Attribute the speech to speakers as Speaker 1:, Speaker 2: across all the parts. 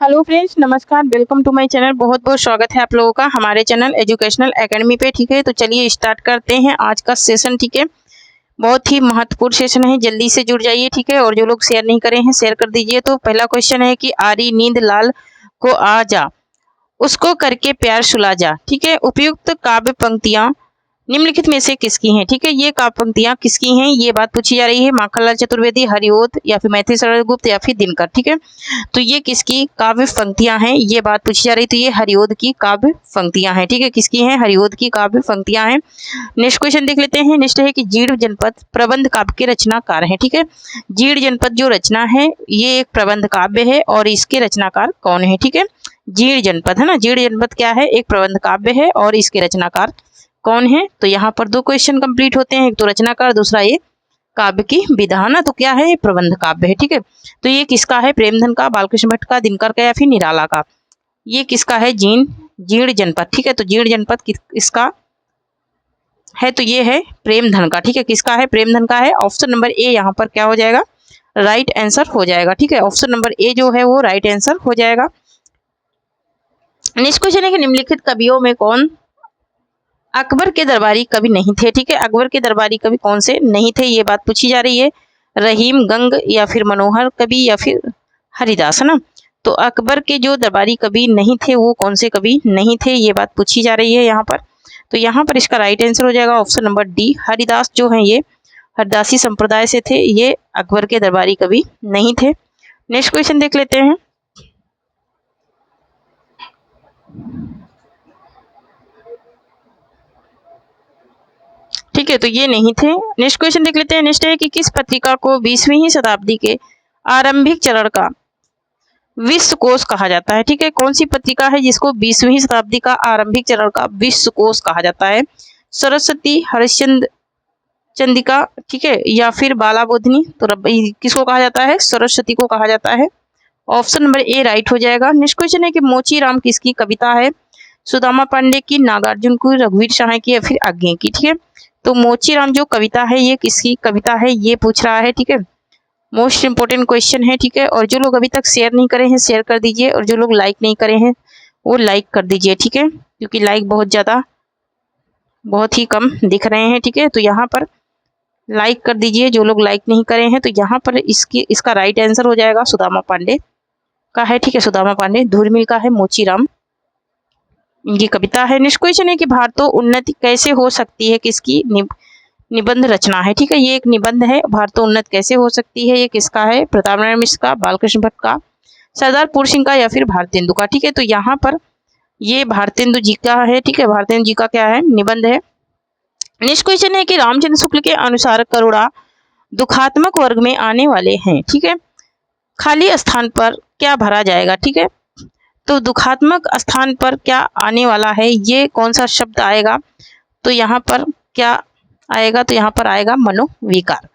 Speaker 1: Hello friends, नमस्कार। Welcome to my channel. बहुत बहुत स्वागत है आप लोगों का हमारे चैनल एजुकेशनल एकेडमी पे। ठीक है, तो चलिए स्टार्ट करते हैं आज का सेशन। ठीक है, बहुत ही महत्वपूर्ण सेशन है, जल्दी से जुड़ जाइए। ठीक है, और जो लोग शेयर नहीं करे हैं शेयर कर दीजिए। तो पहला क्वेश्चन है कि आरी नींद लाल को आ जा, उसको करके प्यार सुला जा। ठीक है, उपयुक्त काव्य पंक्तियां निम्नलिखित में से किसकी हैं? ठीक है, ये काव्य पंक्तियां किसकी हैं ये बात पूछी जा रही है। माखनलाल चतुर्वेदी, हरिओद या फिर मैथिली शरण गुप्त या फिर दिनकर। ठीक है, तो ये किसकी काव्य पंक्तियां हैं ये बात पूछी जा रही। तो ये हरिओद की काव्य पंक्तियां हैं। ठीक है, किसकी हैं? हरिओद की काव्य पंक्तियां हैं। नेक्स्ट क्वेश्चन देख लेते हैं। नेक्स्ट है कि जीर्ण जनपद प्रबंध काव्य के रचनाकार हैं। ठीक है, जीर्ण जनपद जो रचना है ये एक प्रबंध काव्य है और इसके रचनाकार कौन है? ठीक है, जीर्ण जनपद है ना, जीर्ण जनपद क्या है? एक प्रबंध काव्य है और इसके रचनाकार कौन है? तो यहाँ पर दो क्वेश्चन कंप्लीट होते हैं, एक तो रचनाकार, दूसरा ये काव्य की विधा ना। तो क्या है? ये प्रबंध काव्य है। ठीक है, तो ये किसका है? प्रेमधन का, बालकृष्ण भट्ट का, दिनकर का या फिर निराला का? ये किसका है? जीर्ण जनपद। ठीक है, तो जीर्ण जनपद किसका है? तो ये है प्रेमधन का। ठीक है, किसका है? प्रेमधन का है। ऑप्शन नंबर ए यहाँ पर क्या हो जाएगा? राइट आंसर हो जाएगा। ठीक है, ऑप्शन नंबर ए जो है वो राइट आंसर हो जाएगा। नेक्स्ट क्वेश्चन है कि निम्नलिखित कवियों में कौन अकबर के दरबारी कवि नहीं थे? ठीक है, अकबर के दरबारी कवि कौन से नहीं थे ये बात पूछी जा रही है। रहीम, गंग या फिर मनोहर कवि या फिर हरिदास, है ना। तो अकबर के जो दरबारी कवि नहीं थे वो कौन से कवि नहीं थे ये बात पूछी जा रही है यहाँ पर। तो यहाँ पर इसका राइट आंसर हो जाएगा ऑप्शन नंबर डी। हरिदास जो है ये हरदासी संप्रदाय से थे, ये अकबर के दरबारी कवि नहीं थे। नेक्स्ट क्वेश्चन देख लेते हैं। ठीक है, तो ये नहीं थे। नेक्स्ट क्वेश्चन देख लेते हैं। नेक्स्ट है कि किस पत्रिका को 20वीं शताब्दी के आरंभिक चरण का विश्वकोश कहा जाता है? ठीक है, कौन सी पत्रिका है जिसको 20वीं शताब्दी का आरंभिक चरण का विश्वकोश कहा जाता है? सरस्वती, हरिश्चंद्र चंद्रिका, ठीक है, या फिर बाला बोधिनी? तो किसको कहा जाता है? सरस्वती को कहा जाता है। ऑप्शन नंबर ए राइट हो जाएगा। नेक्स्ट क्वेश्चन है कि मोची राम किसकी कविता है? सुदामा पांडे की, नागार्जुन की, रघुवीर सहाय की या फिर आज्ञे की? ठीक है, तो मोची राम जो कविता है ये किसकी कविता है ये पूछ रहा है। ठीक है, मोस्ट इंपोर्टेंट क्वेश्चन है। ठीक है, और जो लोग अभी तक शेयर नहीं करे हैं शेयर कर दीजिए, और जो लोग लाइक नहीं करे हैं वो लाइक कर दीजिए। ठीक है, क्योंकि लाइक बहुत ही कम दिख रहे हैं। ठीक है, तो यहाँ पर लाइक कर दीजिए जो लोग लाइक नहीं करे हैं। तो यहाँ पर इसका राइट आंसर हो जाएगा सुदामा पांडे का है। ठीक है, सुदामा पांडे। धूर्मिल का है मोची राम, इनकी कविता है। नेक्स्ट क्वेश्चन है कि भारतो उन्नति कैसे हो सकती है किसकी निबंध रचना है? ठीक है, ये एक निबंध है। भारतो उन्नति कैसे हो सकती है ये किसका है? प्रताप नारायण मिश्र का, बालकृष्ण भट्ट का, सरदार पूर्ण सिंह का या फिर भारतेंदु का? ठीक है, तो यहाँ पर ये भारतेंदु जी का है। ठीक है, भारतेंदु जी का क्या है? निबंध है। नेक्स्ट क्वेश्चन है कि रामचंद्र शुक्ल के अनुसार करुणा दुखात्मक वर्ग में आने वाले हैं। ठीक है, खाली स्थान पर क्या भरा जाएगा? ठीक है, तो दुखात्मक स्थान पर क्या आने वाला है? ये कौन सा शब्द आएगा? तो यहाँ पर क्या आएगा? तो यहाँ पर आएगा मनोविकार।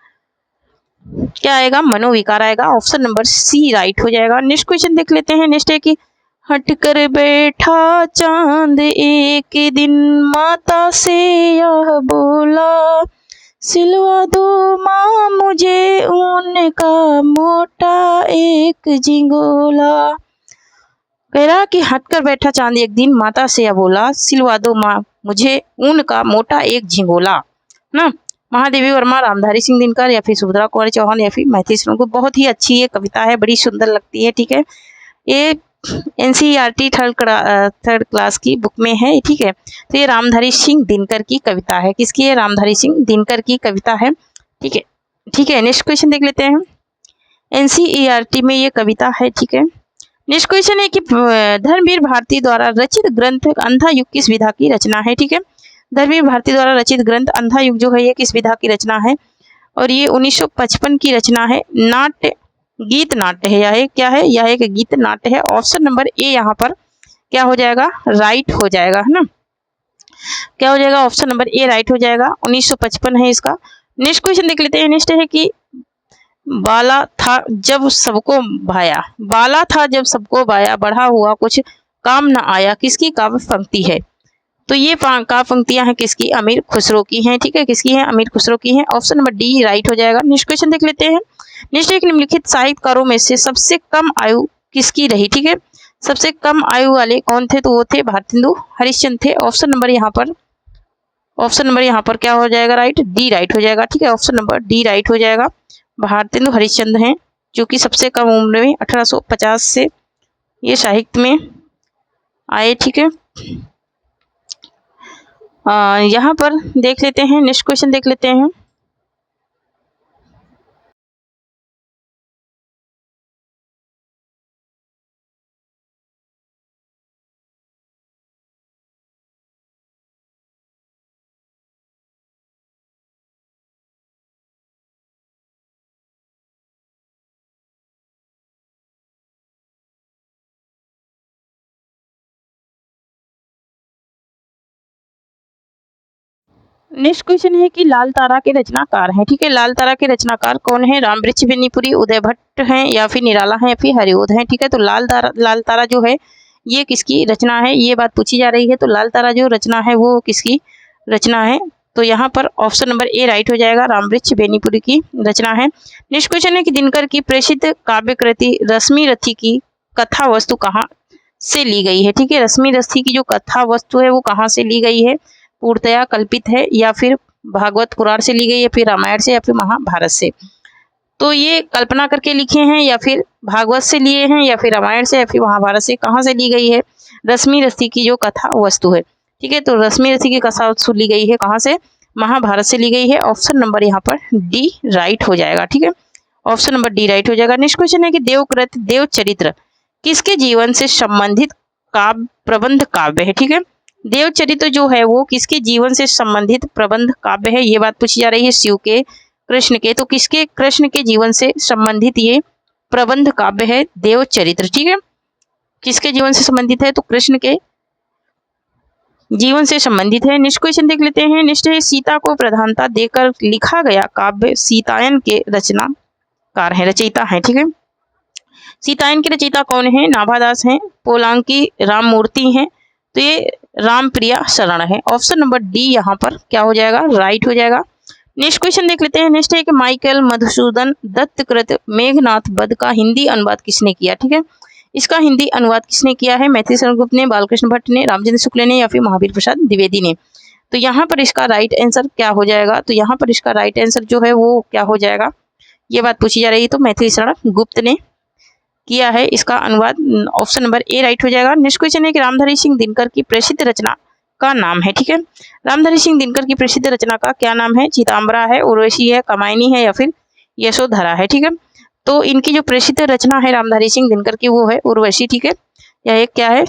Speaker 1: क्या आएगा? मनोविकार आएगा। ऑप्शन नंबर सी राइट हो जाएगा। नेक्स्ट क्वेश्चन देख लेते हैं। नेक्स्ट है कि हटकर बैठा चांद एक दिन माता से यह बोला, सिलवा दो माँ मुझे ऊन का मोटा एक झिंगोला। कह रहा कि हटकर बैठा चांद एक दिन माता से यह बोला, सिलवा दो माँ मुझे ऊन का मोटा एक झिंगोला ना। महादेवी वर्मा, रामधारी सिंह दिनकर या फिर सुभद्रा कुमारी चौहान या फिर मैथिली शरण गुप्त। बहुत ही अच्छी ये कविता है, बड़ी सुंदर लगती है। ठीक है, ये एनसीईआरटी थर्ड क्लास की बुक में है। ठीक है, तो ये रामधारी सिंह दिनकर की कविता है। किसकी है? रामधारी सिंह दिनकर की कविता है। ठीक है, ठीक है। नेक्स्ट क्वेश्चन देख लेते हैं। एनसीईआरटी में ये कविता है। ठीक है, नेक्स्ट क्वेश्चन है कि धर्मवीर भारती द्वारा रचित ग्रंथ अंधा युग किस विधा की रचना है? ठीक है, धर्मवीर भारती द्वारा रचित ग्रंथ अंधा युग जो है ये किस विधा की रचना है? और ये 1955 की रचना है। नाट्य, गीत नाट्य है। यह क्या है? यह एक गीत नाट्य है। ऑप्शन नंबर ए यहाँ पर क्या हो जाएगा? राइट हो जाएगा, है ना। क्या हो जाएगा? ऑप्शन नंबर ए राइट हो जाएगा। 1955 है इसका। नेक्स्ट क्वेश्चन देख लेते हैं। नेक्स्ट है कि बाला था जब सबको भाया, बाला था जब सबको भाया, बढ़ा हुआ कुछ काम न आया, किसकी काव्य पंक्ति है? तो ये काव्य पंक्तियां हैं किसकी? अमीर खुसरो की हैं। ठीक है, किसकी है? अमीर खुसरो की हैं। ऑप्शन नंबर डी राइट हो जाएगा। नेक्स्ट क्वेश्चन देख लेते हैं। नेक्स्ट एक निम्नलिखित साहित्यकारों में से सबसे कम आयु किसकी रही, ठीक है। सबसे कम आयु वाले कौन थे, तो वो थे भारतेंदु हरिश्चंद्र थे। ऑप्शन नंबर यहाँ पर क्या हो जाएगा, राइट, डी राइट हो जाएगा, ठीक है। ऑप्शन नंबर डी राइट हो जाएगा। भारतेंदु हरिश्चंद्र हैं जो कि सबसे कम उम्र में 1850 से ये साहित्य में आए, ठीक है। यहाँ पर देख लेते हैं, नेक्स्ट क्वेश्चन देख लेते हैं। नेक्स्ट क्वेश्चन है कि लाल तारा के रचनाकार हैं, ठीक है। लाल तारा के रचनाकार कौन है, रामवृक्ष बेनीपुरी, उदय भट्ट हैं, या फिर निराला हैं, या फिर हरिओध हैं, ठीक है। तो लाल तारा जो है ये किसकी रचना है, ये बात पूछी जा रही है। तो लाल तारा जो रचना है वो किसकी रचना है, तो यहाँ पर ऑप्शन नंबर ए राइट हो जाएगा, रामवृक्ष बेनीपुरी की रचना है। नेक्स्ट क्वेश्चन है कि दिनकर की प्रेषित काव्य कृति रश्मि रथी की कथा वस्तु कहाँ से ली गई है, ठीक है। रश्मि रथी की जो कथा वस्तु है वो कहाँ से ली गई है, पूर्णतया कल्पित है, या फिर भागवत पुराण से ली गई, या फिर रामायण से, या फिर महाभारत से। तो ये कल्पना करके लिखे हैं, या फिर भागवत से लिए हैं, या फिर रामायण से, या फिर महाभारत से, कहाँ से ली गई है, रश्मि रथी की जो कथा वस्तु है, ठीक है। तो रश्मि रथी की कथा वस्तु ली गई है कहाँ से, महाभारत से ली गई है। ऑप्शन नंबर यहाँ पर डी राइट हो जाएगा, ठीक है। ऑप्शन नंबर डी राइट हो जाएगा। नेक्स्ट क्वेश्चन है कि देवकृत देवचरित्र किसके जीवन से संबंधित काव्य प्रबंध काव्य है, ठीक है। देवचरित्र जो है वो किसके जीवन से संबंधित प्रबंध काव्य है, ये बात पूछी जा रही है, शिव के, कृष्ण के। तो किसके, कृष्ण के जीवन से संबंधित ये प्रबंध काव्य है देवचरित्र, ठीक है। किसके जीवन से संबंधित है, तो कृष्ण के जीवन से संबंधित है। नेक्स्ट क्वेश्चन देख लेते हैं। नेक्स्ट है सीता को प्रधानता देकर लिखा गया काव्य सीतायन के रचनाकार है, रचयिता है, ठीक है। सीतायन के रचयिता कौन है, नाभादास हैं, पोलांकी राममूर्ति हैं, तो ये रामप्रिया शरण है। ऑप्शन नंबर डी यहाँ पर क्या हो जाएगा, राइट हो जाएगा। नेक्स्ट क्वेश्चन देख लेते हैं। नेक्स्ट है कि माइकल मधुसूदन दत्त कृत मेघनाथ वध का हिंदी अनुवाद किसने किया, ठीक है। इसका हिंदी अनुवाद किसने किया है, मैथिली शरण गुप्त ने, बालकृष्ण भट्ट ने, रामचंद्र शुक्ल ने, या फिर महावीर प्रसाद द्विवेदी ने। तो यहाँ पर इसका राइट आंसर क्या हो जाएगा, तो यहाँ पर इसका राइट आंसर जो है वो क्या हो जाएगा, ये बात पूछी जा रही है, तो मैथिली शरण गुप्त ने किया है इसका अनुवाद। ऑप्शन नंबर ए राइट हो जाएगा। नेक्स्ट क्वेश्चन है कि रामधारी सिंह दिनकर की प्रसिद्ध रचना का नाम है, ठीक है। रामधारी सिंह दिनकर की प्रसिद्ध रचना का क्या नाम है, चिताम्बरा है, उर्वशी है, कामायनी है, या फिर यशोधरा है, ठीक है। तो इनकी जो प्रसिद्ध रचना है रामधारी सिंह दिनकर की वो है उर्वशी, ठीक है। यह एक क्या है,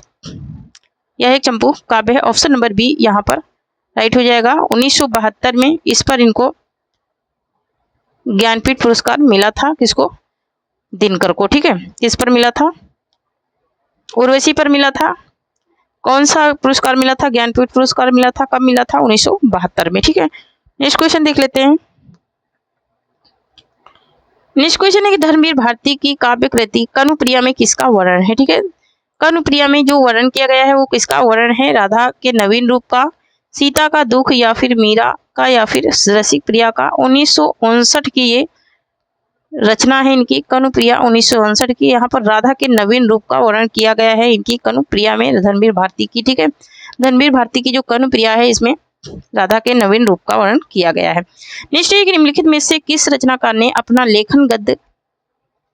Speaker 1: यह एक चंपू काव्य है। ऑप्शन नंबर बी यहाँ पर राइट हो जाएगा। 1972 में इस पर इनको ज्ञानपीठ पुरस्कार मिला था, किसको, दिनकर को, ठीक है। किस पर मिला था, उर्वशी पर मिला था। कौन सा पुरस्कार मिला था, ज्ञानपीठ पुरस्कार मिला था, कब मिला था, 1972 में, ठीक है। नेक्स्ट क्वेश्चन देख लेते हैं। नेक्स्ट क्वेश्चन है कि धर्मवीर भारती की काव्य कृति कनुप्रिया में किसका वर्णन है, ठीक है। कनुप्रिया में जो वर्णन किया गया है वो किसका वर्णन है, राधा के नवीन रूप का, सीता का दुख, या फिर मीरा का, या फिर रसिक प्रिया का। 1959 की ये रचना है इनकी कनुप्रिया, 1959 की। यहाँ पर राधा के नवीन रूप का वर्णन किया गया है इनकी कनुप्रिया में, धर्मवीर भारती की, ठीक है। धर्मवीर भारती की जो कनुप्रिया है इसमें राधा के नवीन रूप का वर्णन किया गया है। नेक्स्ट है कि निम्नलिखित में से किस रचनाकार ने अपना लेखन गद्य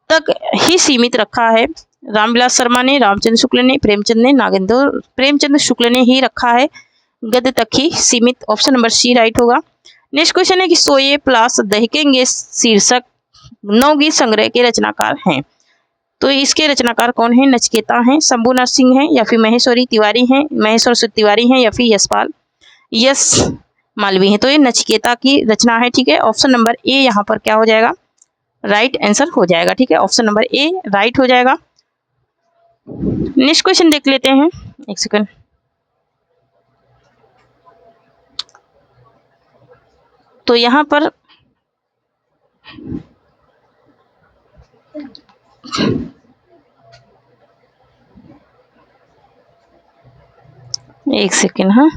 Speaker 1: तक ही सीमित रखा है, रामविलास शर्मा ने, रामचंद्र शुक्ल ने, प्रेमचंद ने, नागेंद्र प्रेमचंद शुक्ल ने ही रखा है गद्य तक ही सीमित। ऑप्शन नंबर सी राइट होगा। नेक्स्ट क्वेश्चन है कि सोए प्लास दहकेंगे शीर्षक नवगीत संग्रह के रचनाकार हैं, तो इसके रचनाकार कौन है, नचिकेता हैं, शंभू नरसिंह हैं, या फिर महेश्वरी तिवारी हैं, महेश्वर तिवारी हैं, या फिर यशपाल यश मालवी हैं। तो ये नचिकेता की रचना है, ठीक है। ऑप्शन नंबर ए यहाँ पर क्या हो जाएगा, राइट आंसर हो जाएगा, ठीक है। ऑप्शन नंबर ए राइट हो जाएगा। नेक्स्ट क्वेश्चन देख लेते हैं, एक सेकंड। तो यहाँ पर एक सेकंड, हाँ,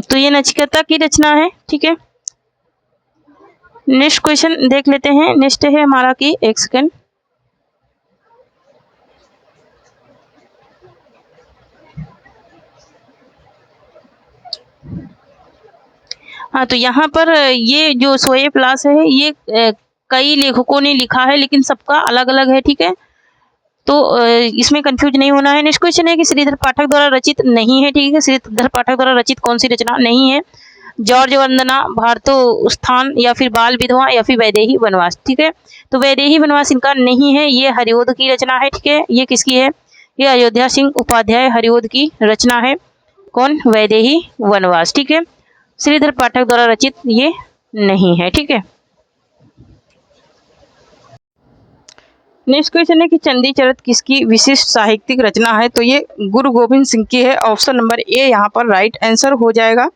Speaker 1: तो ये नचिकेता की रचना है, ठीक है। नेक्स्ट क्वेश्चन देख लेते हैं। नेक्स्ट है हमारा कि एक सेकेंड, हाँ तो यहाँ पर ये जो शोएब लाश है ये कई लेखकों ने लिखा है लेकिन सबका अलग अलग है, ठीक है, तो इसमें कंफ्यूज नहीं होना है। नेक्स्ट क्वेश्चन है कि श्रीधर पाठक द्वारा रचित नहीं है, ठीक है, श्रीधर पाठक द्वारा रचित कौन सी रचना नहीं है? जॉर्ज वंदना, भारतोत्थान, या फिर बाल विधवा, या फिर वैदेही वनवास, ठीक है, तो वैदेही वनवास इनका नहीं है, ये हरिओद की रचना है, ठीक है, ये किसकी है? ये अयोध्या सिंह उपाध्याय हरिओद की रचना है। कौन? वैदेही वनवास, ठीक है, श्रीधर पाठक द्वारा रचित ये नहीं है, ठीक है। नेक्स्ट क्वेश्चन है कि चंडी चरित किसकी विशिष्ट साहित्यिक रचना है? तो ये गुरु गोविंद सिंह की है। ऑप्शन नंबर ए यहाँ पर राइट आंसर हो जाएगा।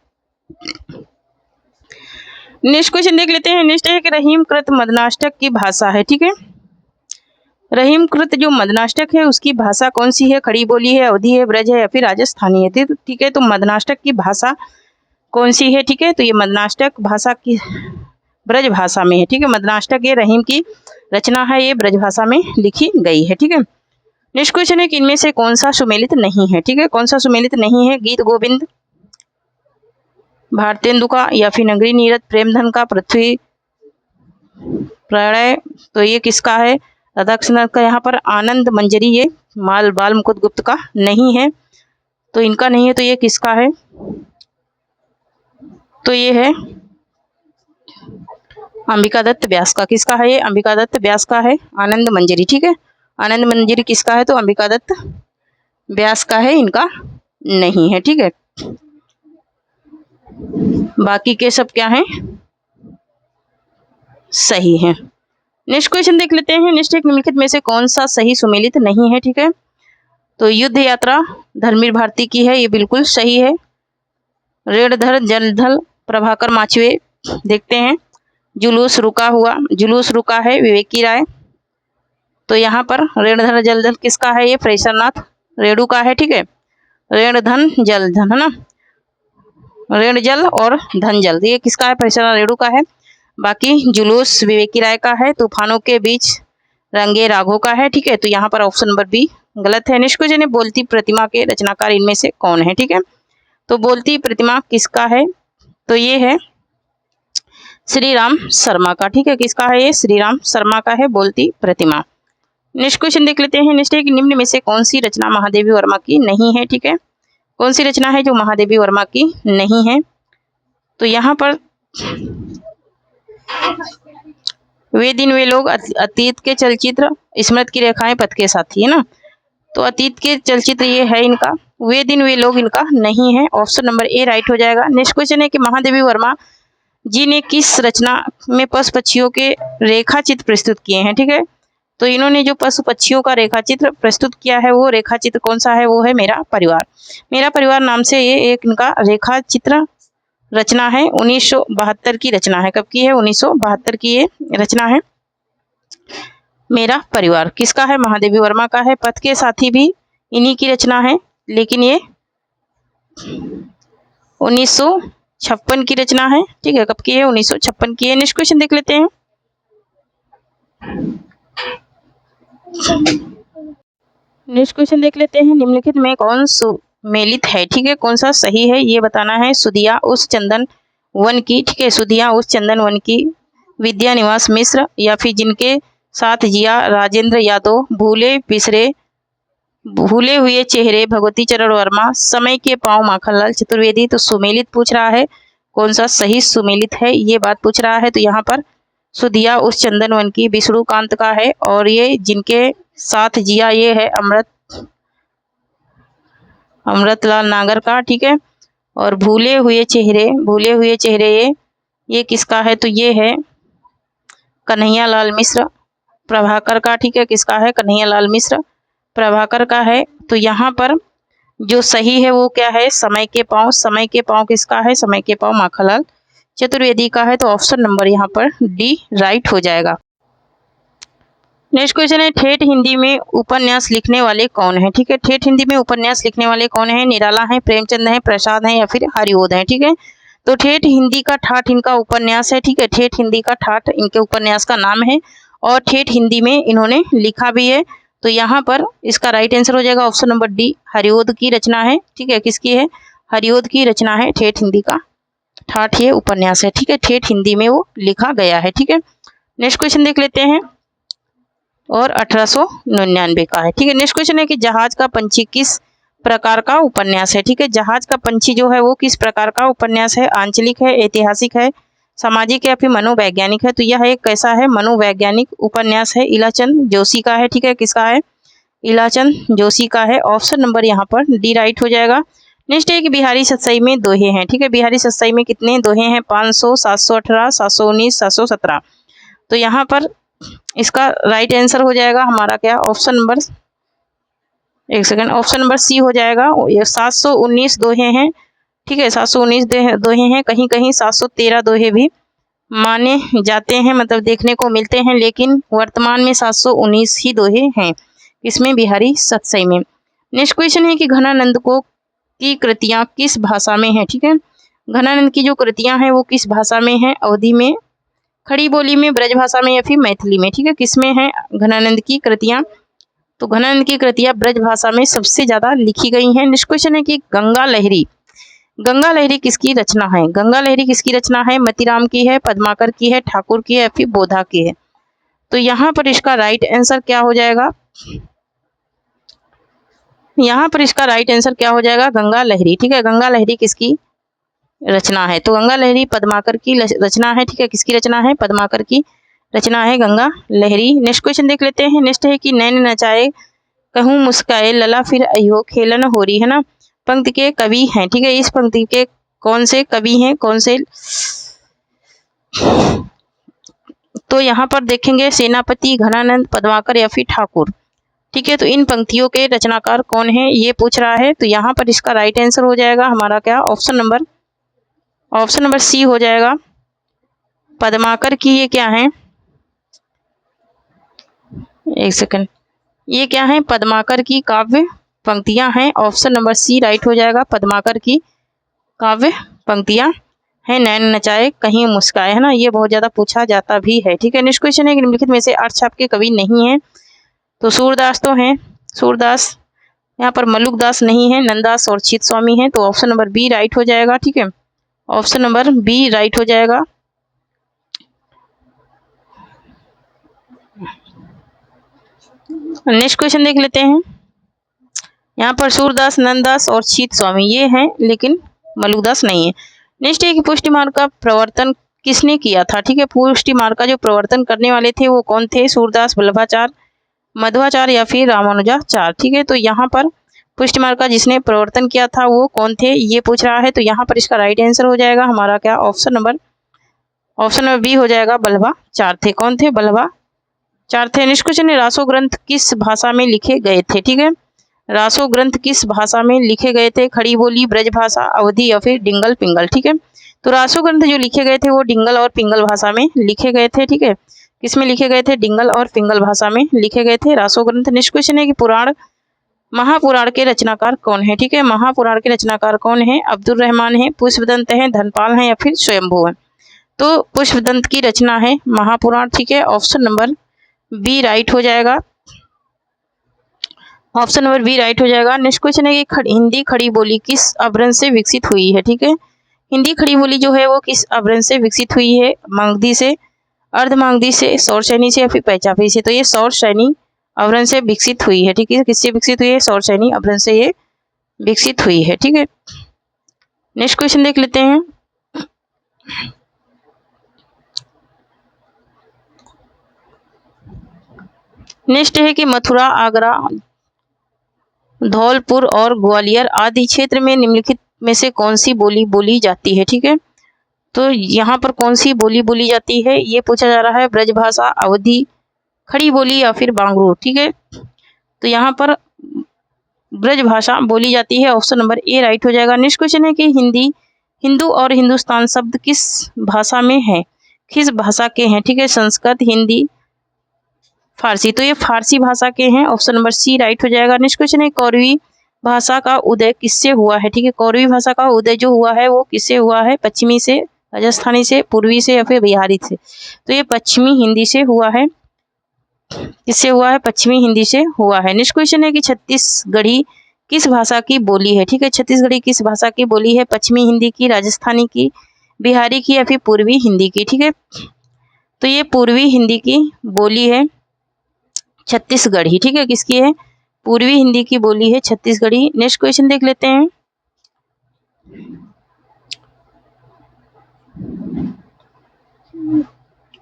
Speaker 1: नेक्स्ट क्वेश्चन देख लेते हैं। नेक्स्ट है कि रहीम कृत मदनाष्टक की भाषा है, ठीक है, रहीम कृत जो मदनाष्टक है उसकी भाषा कौन सी है? खड़ी बोली है, अवधी है, ब्रज है, या फिर राजस्थानी है, ठीक है, तो मदनाष्टक की भाषा कौन सी है? ठीक है, तो ये मदनाष्टक भाषा की ब्रज भाषा में है, ठीक है, मदनाष्टक ये रहीम की रचना है, ये ब्रज भाषा में लिखी गई है, ठीक है। नेक्स्ट क्वेश्चन है कि इनमें से कौन सा सुमेलित नहीं है, ठीक है, कौन सा सुमेलित नहीं है? गीत गोविंद भारतेंदु का, या फिर नगरी नीरद प्रेमधन का, पृथ्वी प्रणय, तो ये किसका है? राधाकृष्ण का। यहाँ पर आनंद मंजरी ये बाल मुकुंद गुप्त का नहीं है, तो इनका नहीं है, तो ये किसका है? तो ये है अंबिका दत्त व्यास का। किसका है ये? अंबिका दत्त व्यास का है आनंद मंजरी, ठीक है, आनंद मंजरी किसका है? तो अंबिका दत्त व्यास का है, इनका नहीं है, ठीक है। बाकी के सब क्या हैं? सही है। नेक्स्ट क्वेश्चन देख लेते हैं। नेक्स्ट एक निम्नलिखित में से कौन सा सही सुमेलित नहीं है, ठीक है, तो युद्ध यात्रा धर्मवीर भारती की है, ये बिल्कुल सही है। रेणधर जलधल प्रभाकर माचवे, देखते हैं। जुलूस रुका हुआ, जुलूस रुका है विवेकी राय, तो यहाँ पर रेणधर जलधल किसका है? ये फ्रेसरनाथ रेणु का है, ठीक है, रेणधन जलधन है ना, ऋण जल और धन जल, ये किसका है? फ्रेसरनाथ रेणु का है। बाकी जुलूस विवेकी राय का है। तूफानों के बीच रंगे राघो का है, ठीक है, तो यहाँ पर ऑप्शन नंबर बी गलत है। नेक्स्ट क्वेश्चन है बोलती प्रतिमा के रचनाकार इनमें से कौन है, ठीक है, तो बोलती प्रतिमा किसका है? तो ये है श्री राम शर्मा का, ठीक है, किसका है? ये श्री राम शर्मा का है बोलती प्रतिमा। नेक्स्ट क्वेश्चन देख लेते हैं। नेक्स्ट है कि निम्न में से कौन सी रचना महादेवी वर्मा की नहीं है, ठीक है, कौन सी रचना है जो महादेवी वर्मा की नहीं है? तो यहाँ पर वे दिन वे लोग, अतीत के चलचित्र, स्मृति की रेखाएं, पथ के साथी, है ना, तो अतीत के चलचित्र ये है इनका, वे दिन वे लोग इनका नहीं है, ऑप्शन नंबर ए राइट हो जाएगा। नेक्स्ट क्वेश्चन है कि महादेवी वर्मा जी ने किस रचना में पशु पक्षियों के रेखा चित्र प्रस्तुत किए हैं, ठीक है, तो इन्होंने जो पशु पक्षियों का रेखा चित्र प्रस्तुत किया है वो रेखा चित्र कौन सा है? वो है मेरा परिवार। मेरा परिवार नाम से ये एक इनका रेखा चित्र रचना है, 1972 की रचना है। कब की है? 1972 की ये रचना है मेरा परिवार। किसका है? महादेवी वर्मा का है। पथ के साथी भी इन्हीं की रचना है, लेकिन ये 1956 की रचना है, ठीक है, कब की है? 1956 की है। नेक्स्ट क्वेश्चन देख लेते हैं। नेक्स्ट क्वेश्चन देख लेते हैं। निम्नलिखित में कौन सुमेलित है, ठीक है, कौन सा सही है ये बताना है। सुधिया उस चंदन वन की, ठीक है, सुधिया उस चंदन वन की, विद्या निवास मिश्र, या फिर जिनके साथ जिया राजेंद्र यादव, भूले बिसरे भूले हुए चेहरे भगवती चरण वर्मा, समय के पांव माखनलाल चतुर्वेदी। तो सुमेलित पूछ रहा है, कौन सा सही सुमेलित है ये बात पूछ रहा है। तो यहाँ पर सुधिया उस चंदन वन की विष्णुकांत का है, और ये जिनके साथ जिया ये है अमृतलाल नागर का, ठीक है, और भूले हुए चेहरे ये किसका है? तो ये है कन्हैयालाल मिश्र प्रभाकर का, ठीक है, किसका है? कन्हैयालाल मिश्र प्रभाकर का है। तो यहाँ पर जो सही है वो क्या है? समय के पांव। समय के पांव किसका है? समय के पांव माखनलाल चतुर्वेदी का है। तो ऑप्शन नंबर यहाँ पर डी राइट हो जाएगा। नेक्स्ट क्वेश्चन है, ठेठ हिंदी में उपन्यास लिखने वाले कौन है, ठीक है, ठेठ हिंदी में उपन्यास लिखने वाले कौन है? निराला है, प्रेमचंद है, प्रसाद है, या फिर हरिओद है, ठीक है, तो ठेठ हिंदी का ठाठ इनका उपन्यास है, ठीक है, ठेठ हिंदी का ठाठ इनके उपन्यास का नाम है और ठेठ हिंदी में इन्होंने लिखा भी है। तो यहाँ पर इसका राइट आंसर हो जाएगा ऑप्शन नंबर डी, हरिओद की रचना है, ठीक है, किसकी है, हरिओद की रचना है, ठेठ हिंदी का ठाठ ये उपन्यास है, ठीक है, ठेठ हिंदी में वो लिखा गया है, ठीक है। नेक्स्ट क्वेश्चन देख लेते हैं और 1899 का है, ठीक है। नेक्स्ट क्वेश्चन है कि जहाज का पंछी किस प्रकार का उपन्यास है, ठीक है, जहाज का पंछी जो है वो किस प्रकार का उपन्यास है, आंचलिक है, ऐतिहासिक है, सामाजिक है या फिर मनोवैज्ञानिक है। तो यह एक कैसा है, मनोवैज्ञानिक उपन्यास है, इलाचंद जोशी का है, ठीक है, किसका है, इलाचंद जोशी का है। ऑप्शन नंबर यहाँ पर डी राइट हो जाएगा। नेक्स्ट है कि बिहारी सतसई में दोहे हैं, ठीक है, बिहारी सतसई में कितने दोहे हैं, 500, 718, 719, 717। तो यहाँ पर इसका राइट आंसर हो जाएगा हमारा क्या, ऑप्शन नंबर, एक सेकंड, ऑप्शन नंबर सी हो जाएगा। ये 719 दोहे हैं, ठीक है, 719 दोहे हैं, कहीं कहीं 713 दोहे भी माने जाते हैं, मतलब देखने को मिलते हैं, लेकिन वर्तमान में 719 ही दोहे हैं, इसमें बिहारी सतसई में। नेक्स्ट क्वेश्चन है कि घनानंद को की कृतियां किस भाषा में है, ठीक है, घनानंद की जो कृतियां हैं वो किस भाषा में है, अवधी में, खड़ी बोली में, ब्रज भाषा में या फिर मैथिली में, ठीक है, किसमें है घनानंद की कृतियां। तो घनानंद की कृतियां ब्रज भाषा में सबसे ज्यादा लिखी गई हैं। नेक्स्ट क्वेश्चन है कि गंगा लहरी, गंगा लहरी किसकी रचना है, गंगा लहरी किसकी रचना है, मतीराम की है, पद्माकर की है, ठाकुर की है या फिर बोधा की है। तो यहाँ पर इसका राइट आंसर क्या हो जाएगा, यहाँ पर इसका राइट आंसर क्या हो जाएगा, गंगा लहरी, ठीक है, गंगा लहरी किसकी रचना है। तो गंगा लहरी पद्माकर की रचना है, ठीक है, किसकी रचना है, पद्माकर की रचना है गंगा लहरी। नेक्स्ट क्वेश्चन देख लेते हैं। नेक्स्ट है कि नैन नचाए कहूँ मुस्काए लला फिर अयो खेलन हो रही है ना, पंक्ति के कवि हैं, ठीक है, इस पंक्ति के कौन से कवि हैं, कौन से, तो यहाँ पर देखेंगे सेनापति, घनानंद, पद्माकर या फिर ठाकुर, ठीक है। तो इन पंक्तियों के रचनाकार कौन है ये पूछ रहा है। तो यहाँ पर इसका राइट आंसर हो जाएगा हमारा क्या, ऑप्शन नंबर सी हो जाएगा, पद्माकर की ये क्या है, एक सेकंड, ये क्या है, पद्माकर की काव्य पंक्तियां हैं, ऑप्शन नंबर सी राइट हो जाएगा, पद्माकर की काव्य पंक्तियां हैं, नैन नचाए कहीं मुस्काए, है ना, ये बहुत ज्यादा पूछा जाता भी है, ठीक है। नेक्स्ट क्वेश्चन है कि निम्नलिखित में से अर्थछाप के कवि नहीं है। तो सूरदास तो हैं, सूरदास, यहाँ पर मलुकदास नहीं है, नंददास और चित स्वामी है। तो ऑप्शन नंबर बी राइट हो जाएगा, ठीक है, ऑप्शन नंबर बी राइट हो जाएगा। नेक्स्ट क्वेश्चन देख लेते हैं। यहाँ पर सूरदास, नंददास और चित स्वामी ये हैं, लेकिन मलुकदास नहीं है। नेक्स्ट है कि पुष्टि मार्ग का प्रवर्तन किसने किया था, ठीक है, पुष्टि मार्ग का जो प्रवर्तन करने वाले थे वो कौन थे, सूरदास, वल्लभाचार्य, मध्वाचार्य या फिर रामानुजाचार्य, ठीक है। तो यहाँ पर पुष्टि मार्ग का जिसने प्रवर्तन किया था वो कौन थे ये पूछ रहा है। तो यहाँ पर इसका राइट आंसर हो जाएगा हमारा क्या, ऑप्शन नंबर बी हो जाएगा, वल्लभाचार्य थे, कौन थे, वल्लभाचार्य थे। नेक्स्ट क्वेश्चन है रासो ग्रंथ किस भाषा में लिखे गए थे, ठीक है, रासो ग्रंथ किस भाषा में लिखे गए थे, खड़ी बोली, ब्रज भाषा, अवधी या फिर डिंगल पिंगल, ठीक है। तो रासो ग्रंथ जो लिखे गए थे वो डिंगल और पिंगल भाषा में लिखे गए थे, ठीक है, किसमें लिखे गए थे, डिंगल और पिंगल भाषा में लिखे गए थे रासो ग्रंथ। नेक्स्ट क्वेश्चन है कि पुराण, महापुराण के रचनाकार कौन है, ठीक है, महापुराण के रचनाकार कौन है, अब्दुल रहमान है, पुष्पदंत है, धनपाल है या फिर स्वयंभू है। तो पुष्पदंत की रचना है महापुराण, ठीक है, ऑप्शन नंबर बी राइट हो जाएगा, ऑप्शन नंबर बी राइट हो जाएगा। नेक्स्ट क्वेश्चन है कि हिंदी खड़ी बोली किस अवरण से विकसित हुई है, ठीक है, हिंदी खड़ी बोली जो है वो किस अवरण से विकसित हुई है, मागधी से, अर्धमागधी से, सौरसैनी से या फिर पैचाफी से। तो ये सौरसैनी अवरण से विकसित हुई है, ठीक है, किससे विकसित हुई है, सौरसैनी अवरण से ये विकसित हुई है, ठीक है। नेक्स्ट क्वेश्चन देख लेते हैं। नेक्स्ट है कि मथुरा, आगरा, धौलपुर और ग्वालियर आदि क्षेत्र में निम्नलिखित में से कौन सी बोली बोली जाती है, ठीक है। तो यहाँ पर कौन सी बोली बोली जाती है ये पूछा जा रहा है, ब्रजभाषा, अवधी, खड़ी बोली या फिर बांग्रू, ठीक है। तो यहाँ पर ब्रजभाषा बोली जाती है, ऑप्शन नंबर ए राइट हो जाएगा। नेक्स्ट क्वेश्चन है कि हिंदू और हिंदुस्तान शब्द किस भाषा में है, किस भाषा के हैं, ठीक है, संस्कृत, हिंदी, फारसी। तो ये फारसी भाषा के हैं, ऑप्शन नंबर सी राइट हो जाएगा। नेक्स्ट क्वेश्चन है कौरवी भाषा का उदय किससे हुआ है? ठीक है, कौरवी भाषा का उदय जो हुआ है वो किससे हुआ है? पश्चिमी से, राजस्थानी से, पूर्वी से या फिर बिहारी से? तो ये पश्चिमी हिंदी से हुआ है। किससे हुआ है? पश्चिमी हिंदी से हुआ है। नेक्स्ट क्वेश्चन है कि छत्तीसगढ़ी किस भाषा की बोली है? ठीक है, छत्तीसगढ़ी किस भाषा की बोली है? पश्चिमी हिंदी की, राजस्थानी की, बिहारी की या फिर पूर्वी हिंदी की? ठीक है, तो ये पूर्वी हिंदी की बोली है छत्तीसगढ़ी। ठीक है, किसकी है? पूर्वी हिंदी की बोली है छत्तीसगढ़ी। नेक्स्ट क्वेश्चन देख लेते हैं।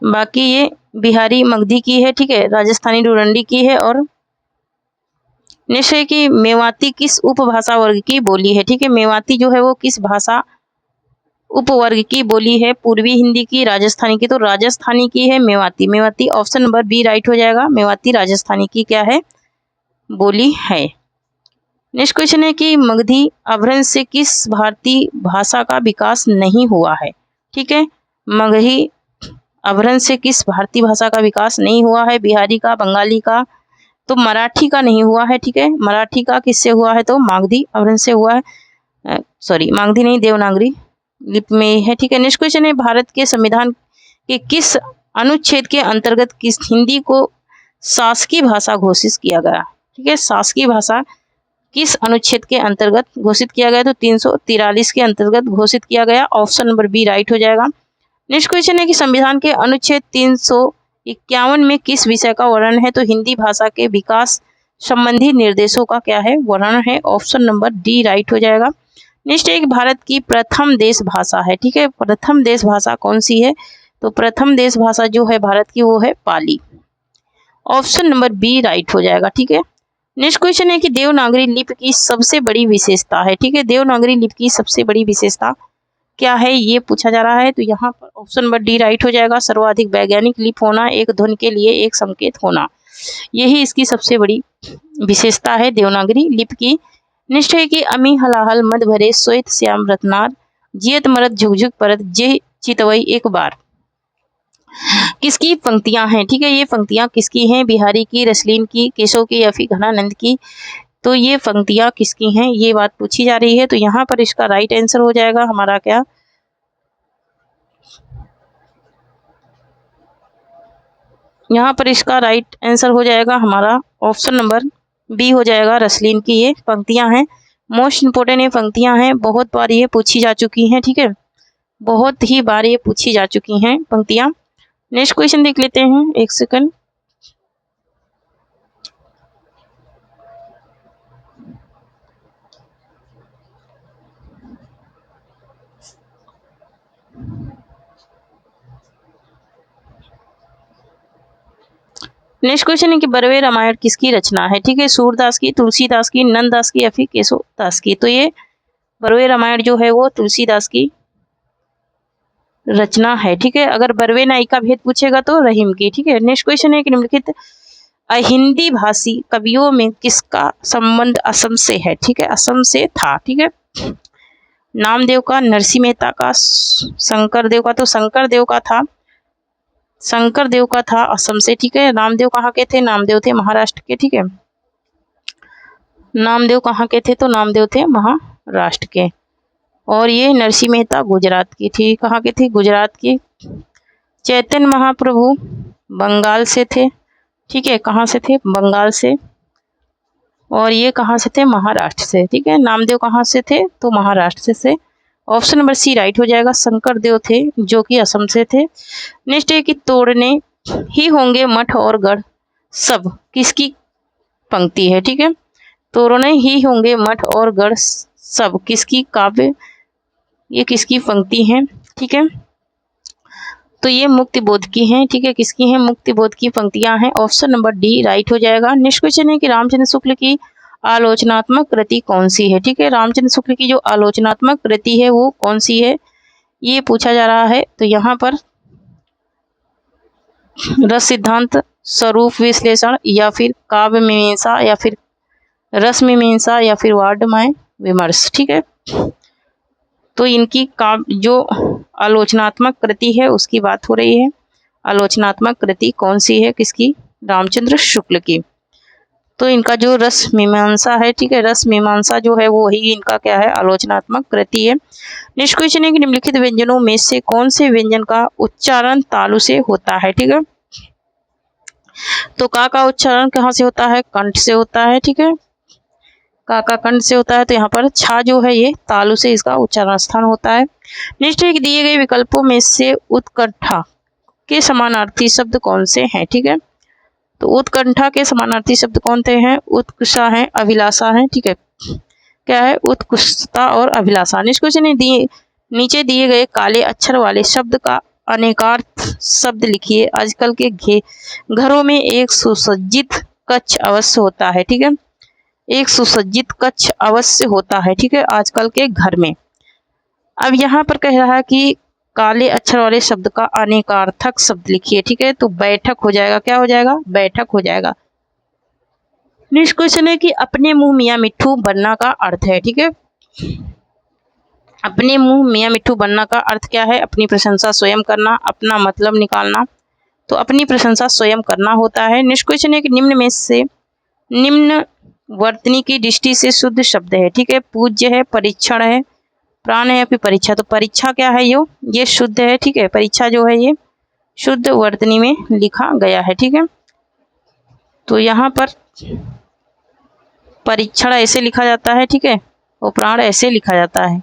Speaker 1: बाकी ये बिहारी मगधी की है। ठीक है, राजस्थानी डुरंडी की है। और नेक्स्ट है कि मेवाती किस उपभाषा वर्ग की बोली है? ठीक है, मेवाती जो है वो किस भाषा उपवर्ग की बोली है? पूर्वी हिंदी की, राजस्थानी की? तो राजस्थानी की है Mewati. Mewati option number B right हो जाएगा। मेवाती राजस्थानी की क्या है? बोली है। नेक्स्ट क्वेश्चन है कि मगधी अपभ्रंश से किस भारतीय भाषा का विकास नहीं हुआ है? ठीक है, मगधी अपभ्रंश से किस भारतीय भाषा का विकास नहीं हुआ है? बिहारी का, बंगाली का? तो मराठी का नहीं हुआ है। ठीक है, मराठी का किससे हुआ है? तो मागधी अपभ्रंश से हुआ है। सॉरी, मागधी नहीं, देवनागरी लिपि में है। ठीक है, नेक्स्ट क्वेश्चन है भारत के संविधान के किस अनुच्छेद के अंतर्गत किस हिंदी को शासकीय भाषा घोषित किया गया? ठीक है, शासकीय भाषा किस अनुच्छेद के अंतर्गत घोषित किया गया? तो 343 के अंतर्गत घोषित किया गया। ऑप्शन नंबर बी राइट हो जाएगा। नेक्स्ट क्वेश्चन है कि संविधान के अनुच्छेद 351 में किस विषय का वर्णन है? तो हिंदी भाषा के विकास संबंधी निर्देशों का क्या है? वर्णन है। ऑप्शन नंबर डी राइट हो जाएगा। नेक्स्ट एक भारत की प्रथम देश भाषा है। ठीक है, प्रथम देश भाषा कौन सी है? तो प्रथम देश भाषा जो है भारत की वो है पाली। ऑप्शन नंबर बी राइट हो जाएगा। ठीक है, नेक्स्ट क्वेश्चन है कि देवनागरी लिपि की सबसे बड़ी विशेषता है। ठीक है, देवनागरी लिपि की सबसे बड़ी विशेषता क्या है ये पूछा जा रहा है। तो यहाँ पर ऑप्शन नंबर डी राइट हो जाएगा। सर्वाधिक वैज्ञानिक लिपि होना, एक ध्वनि के लिए एक संकेत होना, यही इसकी सबसे बड़ी विशेषता है देवनागरी लिपि की। नेक्स्ट है कि अमी हलाहल मद भरे श्वेत श्याम रत्नार जियत मरद झुकझुक परत जे चितवई एक बार, किसकी पंक्तियां हैं? ठीक है, ये पंक्तियां किसकी हैं? बिहारी की, रसलीन की, केशव की या फिर घनानंद की? तो ये पंक्तियां किसकी हैं ये बात पूछी जा रही है। तो यहाँ पर इसका राइट आंसर हो जाएगा हमारा क्या? यहाँ पर इसका राइट आंसर हो जाएगा हमारा ऑप्शन नंबर बी हो जाएगा। रसलीन की ये पंक्तियां हैं। मोस्ट इंपोर्टेंट ये पंक्तियां हैं, बहुत बार ये पूछी जा चुकी हैं। ठीक है, बहुत ही बार ये पूछी जा चुकी हैं पंक्तियां। नेक्स्ट क्वेश्चन देख लेते हैं, एक सेकंड। नेक्स्ट क्वेश्चन है कि बरवे रामायण किसकी रचना है? ठीक है, सूरदास की, तुलसीदास की, नंददास की या फिर केशवदास की? तो ये बरवे रामायण जो है वो तुलसीदास की रचना है। ठीक है, अगर बरवे नाई का भेद पूछेगा तो रहीम की। ठीक है, नेक्स्ट क्वेश्चन है कि निम्नलिखित अहिंदी भाषी कवियों में किसका संबंध असम से है? ठीक है, असम से था। ठीक है, नामदेव का, नरसिंह मेहता का, शंकर देव का? तो शंकर देव का था, शंकर देव का था असम से। ठीक है, नामदेव कहाँ के थे? नामदेव थे महाराष्ट्र के। ठीक है, नामदेव कहाँ के थे? तो नामदेव थे महाराष्ट्र के। और ये नरसिंह मेहता गुजरात की थी। कहाँ के थे? गुजरात की। चैतन्य महाप्रभु बंगाल से थे। ठीक है, कहाँ से थे? बंगाल से। और ये कहाँ से थे? महाराष्ट्र से। ठीक है, नामदेव कहाँ से थे? तो महाराष्ट्र से। ऑप्शन नंबर सी राइट हो जाएगा। शंकर देव थे जो कि असम से थे। नेक्स्ट है कि तोड़ने ही होंगे मठ और गढ़ सब, किसकी पंक्ति है? ठीक है, तोड़ने ही होंगे मठ और गढ़ सब, किसकी काव्य, ये किसकी पंक्ति है? ठीक है, तो ये मुक्ति बोध की हैं। ठीक है, किसकी हैं? मुक्ति बोध की पंक्तियां हैं। ऑप्शन नंबर डी राइट हो जाएगा। नेक्स्ट क्वेश्चन है कि रामचंद्र शुक्ल की आलोचनात्मक कृति कौन सी है? ठीक है, रामचंद्र शुक्ल की जो आलोचनात्मक कृति है वो कौन सी है ये पूछा जा रहा है। तो यहाँ पर रस सिद्धांत, स्वरूप विश्लेषण या फिर काव्य मीमांसा या फिर रस मीमांसा या फिर वाड्मय विमर्श। ठीक है, तो इनकी जो आलोचनात्मक कृति है उसकी बात हो रही है। आलोचनात्मक कृति कौन सी है? किसकी? रामचंद्र शुक्ल की। तो इनका जो रस मीमांसा है, ठीक है, रस मीमांसा जो है वो ही इनका क्या है, आलोचनात्मक कृति है। नेक्स्ट क्वेश्चन है कि निम्नलिखित व्यंजनों में से कौन से व्यंजन का उच्चारण तालु से होता है, ठीक है। तो का उच्चारण कहाँ से होता है, कंठ से होता है, ठीक है, का कंठ से होता है। तो यहाँ पर छा जो है ये तालु से इसका उच्चारण स्थान होता है। नेक्स्ट है कि दिए गए विकल्पों में से उत्कंठा के समानार्थी शब्द कौन से हैं, ठीक है। तो उत्कंठा के समानार्थी शब्द कौन से हैं, उत्कर्षा है, अभिलाषा है, ठीक है, क्या है, उत्कृष्टता और अभिलाषा। नेक्स्ट क्वेश्चन है नीचे दिए गए काले अक्षर वाले शब्द का अनेकार्थ शब्द लिखिए। आजकल के घरों में एक सुसज्जित कक्ष अवश्य होता है, ठीक है, एक सुसज्जित कक्ष अवश्य होता है, ठीक है, आजकल के घर में। अब यहाँ पर कह रहा है कि काले अक्षर वाले शब्द का अनेकार्थक शब्द लिखिए, ठीक है। तो बैठक हो जाएगा, क्या हो जाएगा, बैठक हो जाएगा। नेक्स्ट क्वेश्चन है कि अपने मुंह मियाँ मिट्ठू बनना का अर्थ है, ठीक है। अपने मुंह मियाँ मिट्ठू बनना का अर्थ क्या है, अपनी प्रशंसा स्वयं करना, अपना मतलब निकालना। तो अपनी प्रशंसा स्वयं करना होता है। नेक्स्ट क्वेश्चन है कि निम्न में से निम्न वर्तनी की दृष्टि से शुद्ध शब्द है, ठीक है। पूज्य है, परीक्षण है, प्राण है या फिर परीक्षा। तो परीक्षा क्या है, ये शुद्ध है, ठीक है, परीक्षा जो है ये शुद्ध वर्तनी में लिखा गया है, ठीक है। तो यहाँ पर परीक्षण ऐसे लिखा जाता है, ठीक है, और प्राण ऐसे लिखा जाता है।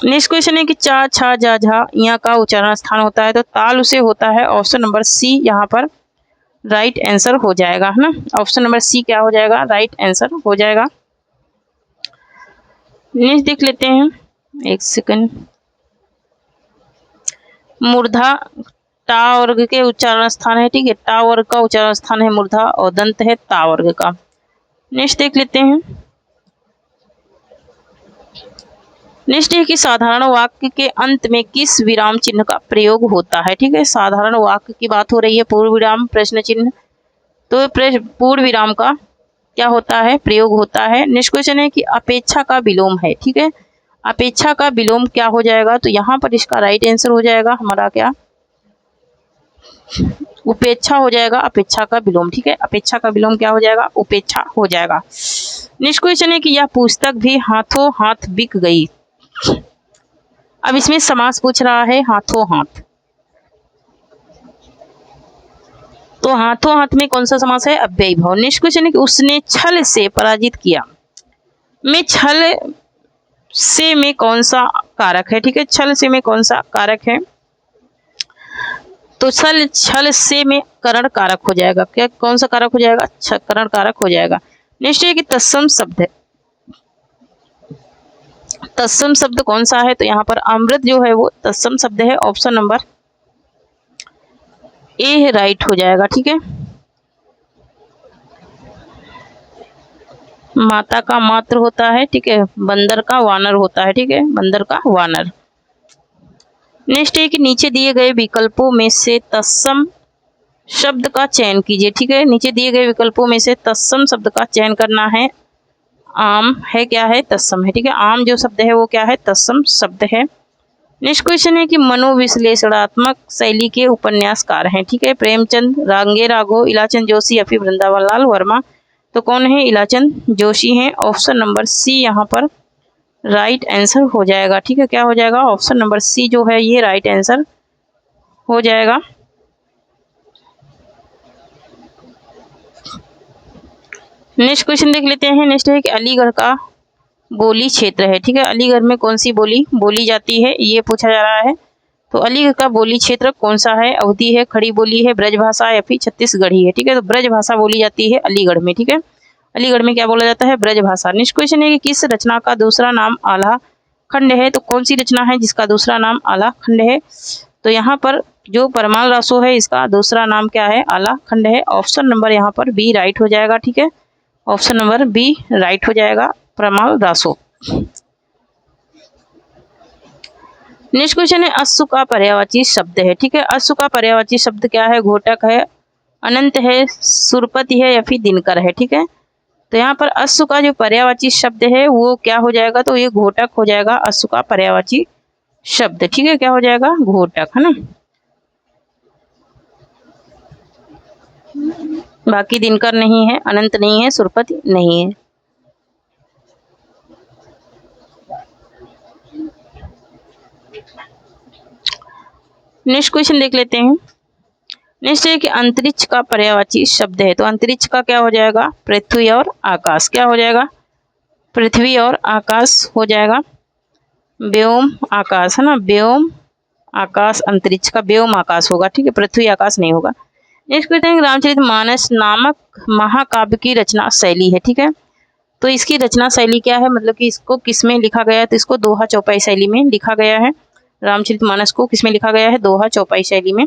Speaker 1: नेक्स्ट क्वेश्चन है कि चा छा जा झा यहाँ का उच्चारण स्थान होता है। तो ताल उसे होता है, ऑप्शन नंबर सी यहाँ पर राइट आंसर हो जाएगा, है ना। ऑप्शन नंबर सी क्या हो जाएगा, राइट आंसर हो जाएगा। नेक्स्ट देख लेते हैं, एक सेकंड। मूर्धा टा वर्ग के उच्चारण स्थान है, ठीक है, टा वर्ग का उच्चारण स्थान है मूर्धा, और दंत है ता वर्ग का। नेक्स्ट देख लेते हैं। नेक्स्ट है कि साधारण वाक्य के अंत में किस विराम चिन्ह का प्रयोग होता है, ठीक है। साधारण वाक्य की बात हो रही है, पूर्ण विराम, प्रश्न चिन्ह। तो पूर्ण विराम का क्या होता है, प्रयोग होता है। नेक्स्ट क्वेश्चन है कि अपेक्षा का विलोम है, ठीक है। अपेक्षा का विलोम क्या हो जाएगा, तो यहाँ पर इसका राइट आंसर हो जाएगा हमारा क्या, उपेक्षा हो जाएगा, अपेक्षा का विलोम, ठीक है। अपेक्षा का विलोम क्या हो जाएगा, उपेक्षा हो जाएगा। नेक्स्ट क्वेश्चन है कि यह पुस्तक भी हाथों हाथ बिक गई। अब इसमें समास पूछ रहा है हाथों हाथ। तो हाथों हाथ में कौन सा समास है, अव्ययी भाव। नेक्स्ट क्वेश्चन है कि उसने छल से पराजित किया। में छल से में कौन सा कारक है, ठीक है, छल से में कौन सा कारक है। तो छल से में करण कारक हो जाएगा, क्या कौन सा कारक हो जाएगा, करण कारक हो जाएगा। नेक्स्ट है कि तत्सम शब्द है। तत्सम शब्द कौन सा है, तो यहाँ पर अमृत जो है वो तत्सम शब्द है, ऑप्शन नंबर ए राइट हो जाएगा, ठीक है। माता का मात्र होता है, ठीक है, बंदर का वानर होता है, ठीक है, बंदर का वानर। नेक्स्ट है कि नीचे दिए गए विकल्पों में से तत्सम शब्द का चयन कीजिए, ठीक है। नीचे दिए गए विकल्पों में से तत्सम शब्द का चयन करना है। आम है, क्या है, तत्सम है, ठीक है, आम जो शब्द है वो क्या है, तत्सम शब्द है। नेक्स्ट क्वेश्चन है कि मनोविश्लेषणात्मक शैली के उपन्यासकार हैं, ठीक है, प्रेमचंद, रांगे राघव, इलाचंद जोशी या फिर वृंदावन लाल वर्मा। तो कौन है, इलाचंद जोशी हैं, ऑप्शन नंबर सी यहाँ पर राइट आंसर हो जाएगा, ठीक है, क्या हो जाएगा, ऑप्शन नंबर सी जो है ये राइट आंसर हो जाएगा। नेक्स्ट क्वेश्चन देख लेते हैं। नेक्स्ट है कि अलीगढ़ का बोली क्षेत्र है, ठीक है, अलीगढ़ में कौन सी बोली बोली जाती है, ये पूछा जा रहा है। तो अलीगढ़ का बोली क्षेत्र कौन सा है, अवधी है, खड़ी बोली है, ब्रजभाषा या फिर छत्तीसगढ़ी है, ठीक है। तो ब्रजभाषा बोली जाती है अलीगढ़ में, ठीक है, अलीगढ़ में क्या बोला जाता है, ब्रजभाषा। नेक्स्ट क्वेश्चन है कि किस रचना का दूसरा नाम आल्हा खंड है। तो कौन सी रचना है जिसका दूसरा नाम आल्हा खंड है। तो यहाँ पर जो परमाल रासो है इसका दूसरा नाम क्या है, आल्हा खंड है, ऑप्शन नंबर यहाँ पर बी राइट हो जाएगा, ठीक है, ऑप्शन नंबर बी राइट हो जाएगा, परमाल रासो। नेक्स्ट क्वेश्चन है अश्व का पर्यायवाची शब्द है, ठीक है, अश्व का पर्यायवाची शब्द क्या है, घोटक है, अनंत है, सुरपति है या फिर दिनकर है, ठीक है। तो यहाँ पर अश्व का जो पर्यायवाची शब्द है वो क्या हो जाएगा, तो ये घोटक हो जाएगा, अश्व का पर्यायवाची शब्द, ठीक है, क्या हो जाएगा, घोटक, है ना। बाकी दिनकर नहीं है, अनंत नहीं है, सुरपति नहीं है। नेक्स्ट क्वेश्चन देख लेते हैं। नेक्स्ट है कि अंतरिक्ष का पर्यायवाची शब्द है, तो अंतरिक्ष का क्या हो जाएगा? पृथ्वी और आकाश। क्या हो जाएगा? पृथ्वी और आकाश हो जाएगा। व्योम आकाश है ना, व्योम आकाश, अंतरिक्ष का व्योम आकाश होगा, ठीक है, पृथ्वी आकाश नहीं होगा। नेक्स्ट क्वेश्चन है रामचरितमानस नामक महाकाव्य की रचना शैली है, ठीक है, तो इसकी रचना शैली क्या है, मतलब कि इसको किस में लिखा गया है? तो इसको दोहा चौपाई शैली में लिखा गया है। रामचरितमानस को किस में लिखा गया है? दोहा चौपाई शैली में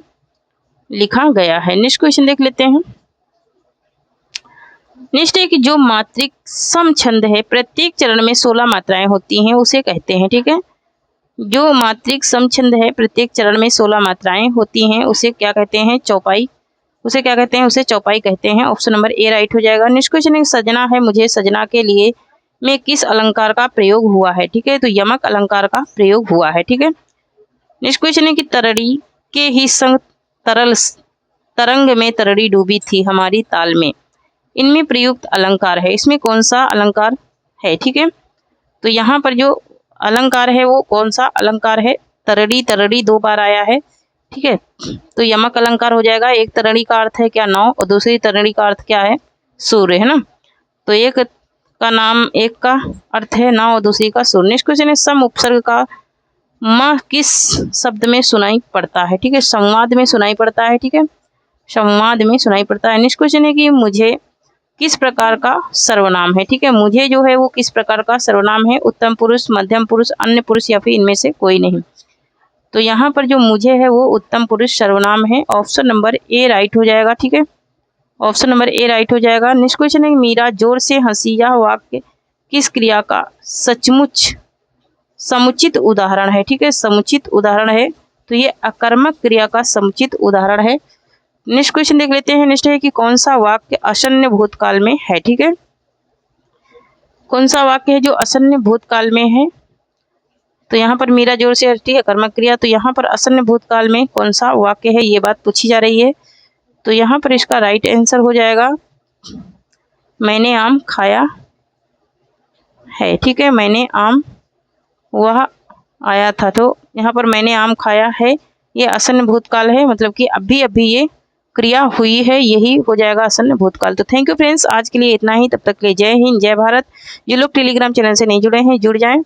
Speaker 1: लिखा गया है। नेक्स्ट क्वेश्चन देख लेते हैं। नेक्स्ट है कि जो मात्रिक सम छंद है, प्रत्येक चरण में 16 मात्राएं होती हैं, उसे कहते हैं, ठीक है, जो मात्रिक सम छंद है, प्रत्येक चरण में 16 मात्राएं होती हैं, उसे क्या कहते हैं? चौपाई। उसे क्या कहते हैं? उसे चौपाई कहते हैं। ऑप्शन नंबर ए राइट हो जाएगा। नेक्स्ट क्वेश्चन है सजना है मुझे सजना के लिए में किस अलंकार का प्रयोग हुआ है, ठीक है, तो यमक अलंकार का प्रयोग हुआ है, ठीक है। नेक्स्ट क्वेश्चन है कि तरड़ी के ही संग तरल तरंग में तरड़ी डूबी थी हमारी ताल में, इनमें प्रयुक्त अलंकार है, इसमें कौन सा अलंकार है, ठीक है, तो यहाँ पर जो अलंकार है वो कौन सा अलंकार है? तरड़ी, तरड़ी 2 बार आया है, ठीक है, तो यमक अलंकार हो जाएगा। एक तरड़ी का अर्थ है क्या? नाव, और दूसरी तरड़ी का अर्थ क्या है? सूर्य, है ना, तो एक का नाम, एक का अर्थ है नाव और दूसरी का सूर्य। नेक्स्ट क्वेश्चन है सम उपसर्ग का म किस शब्द में सुनाई पड़ता है, ठीक है, संवाद में सुनाई पड़ता है, ठीक है, संवाद में सुनाई पड़ता है। नेक्स्ट क्वेश्चन है कि मुझे किस प्रकार का सर्वनाम है, ठीक है, मुझे जो है वो किस प्रकार का सर्वनाम है? उत्तम पुरुष, मध्यम पुरुष, अन्य पुरुष या फिर इनमें से कोई नहीं, तो यहाँ पर जो मुझे है वो उत्तम पुरुष सर्वनाम है। ऑप्शन नंबर ए राइट हो जाएगा, ठीक है, ऑप्शन नंबर ए राइट हो जाएगा। नेक्स्ट क्वेश्चन है मीरा जोर से हंसी, यह वाक्य किस क्रिया का सचमुच समुचित उदाहरण है, ठीक है, समुचित उदाहरण है, तो ये अकर्मक क्रिया का समुचित उदाहरण है। नेक्स्ट क्वेश्चन देख लेते हैं। नेक्स्ट है कि कौन सा वाक्य असन्य भूतकाल में है, ठीक है, कौन सा वाक्य है जो असन्य भूतकाल में है? तो यहाँ पर मीरा जोर से हंसती है कर्मक क्रिया, तो यहाँ पर असन्य भूतकाल में कौन सा वाक्य है, ये बात पूछी जा रही है, तो यहाँ पर इसका राइट आंसर हो जाएगा मैंने आम खाया है, ठीक है, मैंने आम वह आया था, तो यहाँ पर मैंने आम खाया है ये असन्य भूतकाल है, मतलब कि अभी अभी ये क्रिया हुई है, यही हो जाएगा असन्य भूतकाल। तो थैंक यू फ्रेंड्स, आज के लिए इतना ही, तब तक के लिए जय हिंद, जय भारत। जो लोग टेलीग्राम चैनल से नहीं जुड़े हैं जुड़ जाएं।